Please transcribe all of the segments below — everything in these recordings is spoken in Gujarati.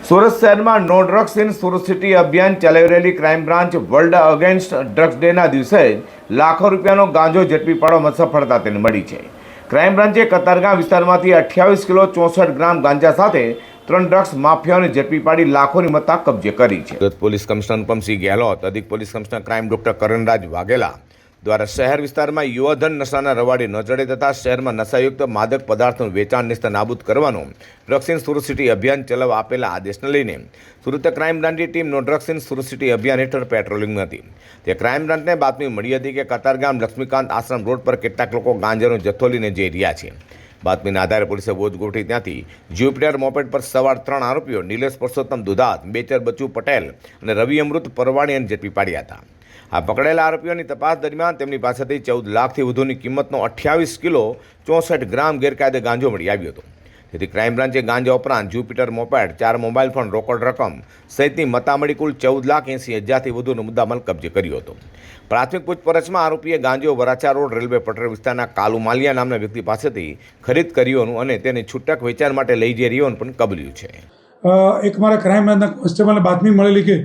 સુરત શહેરમાં no drugs in Surat city અભિયાન ચલાવી રહેલી crime branch world against drugs ડેના દિવસે લાખો રૂપિયાનો ગાંજો ઝડપી પાડવામાં સફળતા તેને મળી છે। ક્રાઇમ બ્રાન્ચે કતારગામ વિસ્તારમાંથી 28 કિલો 64 ગ્રામ ગાંજા સાથે 3 ડ્રગ્સ માફિયાઓને ઝડપી પાડી લાખોની મત્તા કબજે કરી છે। સુરત પોલીસ કમિશનર પમસિંહ ગેહલોત, અધિક police commissioner crime doctor Karanraj Vaghela દ્વારા શહેર વિસ્તારમાં યુવાધન નશાના રવાડે ન ચડે તથા શહેરમાં નશાયુક્ત માદક પદાર્થોનું વેચાણ નિસ્ત નાબૂદ કરવાનું ડ્રગ્સ ઇન સુરત સિટી અભિયાન ચલાવવા આપેલા આદેશને લઈને સુરત ક્રાઇમ બ્રાન્ચની ટીમ નો ડ્રગ્સ ઇન સુરત સિટી અભિયાન હેઠળ પેટ્રોલિંગમાં હતી। તે ક્રાઇમ બ્રાન્ચને બાતમી મળી હતી કે કતારગામ લક્ષ્મીકાંત આશ્રમ રોડ પર કેટલાક લોકો ગાંજાનો જથ્થો લઈને જઈ રહ્યા છે। બાતમીના આધારે પોલીસે વોચ ગોઠવી ત્યાંથી જ્યુપિટર મોપેડ પર સવાર 3 આરોપીઓ નિલેશ પરસોત્તમ દુધાત, બેચર બચ્ચુ પટેલ અને રવિ અમૃત પરવાણીયાને ઝડપી પાડ્યા હતા। આ પકડેલા આરોપીઓની તપાસ દરમિયાન તેમની પાસેથી 14 લાખથી વધુની કિંમતનો 28 કિલો 64 ગ્રામ ગેરકાયદે ગાંજો મળી આવ્યો હતો। તેથી ક્રાઇમ બ્રાન્ચે ગાંજા ઉપરાંત જ્યુપિટર મોપેડ, 4 મોબાઈલ ફોન, રોકડ રકમ સહિતની મત્તા મળી કુલ 14,80,000થી વધુનો મુદ્દામાલ કબજે કર્યો હતો। પ્રાથમિક પૂછપરછમાં આરોપીએ ગાંજો વરાછા રોડ રેલવે પટરી વિસ્તારના કાલુ માલિયા નામના વ્યક્તિ પાસેથી ખરીદ કર્યોનું અને તેને છૂટક વેચાણ માટે લઈ જઈ રહ્યોનું પણ કબલ્યું છે। એક મારા ક્રાઇમ બ્રાન્ચના કોન્સ્ટેબલને બાતમી મળેલી કે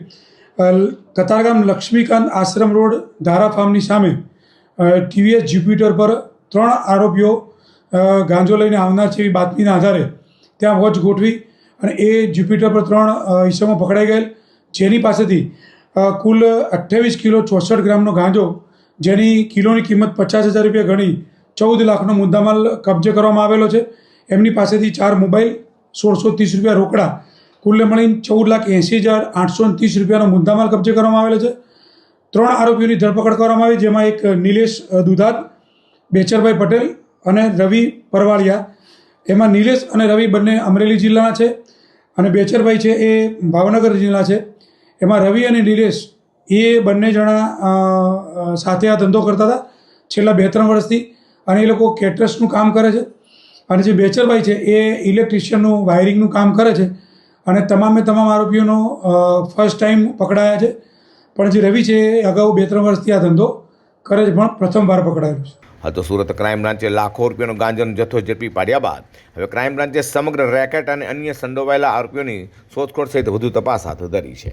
કતારગામ લક્ષ્મીકાંત આશ્રમ રોડ ધારા ફાર્મની સામે ટીવીએસ જ્યુપિટર પર 3 આરોપીઓ ગાંજો લઈને આવનાર છે એવી બાતમીના આધારે ત્યાં વોચ ગોઠવી અને એ જ્યુપિટર પર 3 ઈસમો પકડાઈ ગયેલ, જેની પાસેથી કુલ 28 કિલો 64 ગ્રામનો ગાંજો, જેની કિલોની કિંમત 50,000 રૂપિયા ગણી 14 લાખનો મુદ્દામાલ કબજે કરવામાં આવેલો છે। એમની પાસેથી 4 મોબાઈલ, 1630 રૂપિયા રોકડા, કુલ્લે મળીને 14,80,830 રૂપિયાનો મુદ્દામાલ કબજે કરવામાં આવેલો છે। 3 આરોપીઓની ધરપકડ કરવામાં આવી, જેમાં એક નિલેશ દુધાત, બેચરભાઈ પટેલ અને રવિ પરવાળિયા। એમાં નિલેશ અને રવિ બંને અમરેલી જિલ્લાના છે અને બેચરભાઈ છે એ ભાવનગર જિલ્લા છે। એમાં રવિ અને નિલેશ એ બંને જણા સાથે આ ધંધો કરતા હતા છેલ્લા 2-3 વર્ષથી અને એ લોકો કેટરસનું કામ કરે છે અને જે બેચરભાઈ છે એ ઇલેક્ટ્રિશિયનનું વાયરિંગનું કામ કરે છે અને તમામ આરોપીઓનો ફર્સ્ટ ટાઈમ પકડાયા છે। પણ જે રવિ છે એ અગાઉ 2-3 વર્ષથી આ ધંધો કરે છે, પણ પ્રથમવાર પકડાયેલો છે। હા, તો સુરત ક્રાઇમ બ્રાન્ચે લાખો રૂપિયાનો ગાંજાનો જથ્થો ઝડપી પાડ્યા બાદ હવે ક્રાઇમ બ્રાન્ચે સમગ્ર રેકેટ અને અન્ય સંડોવાયેલા આરોપીઓની શોધખોળ સહિત વધુ તપાસ હાથ ધરી છે।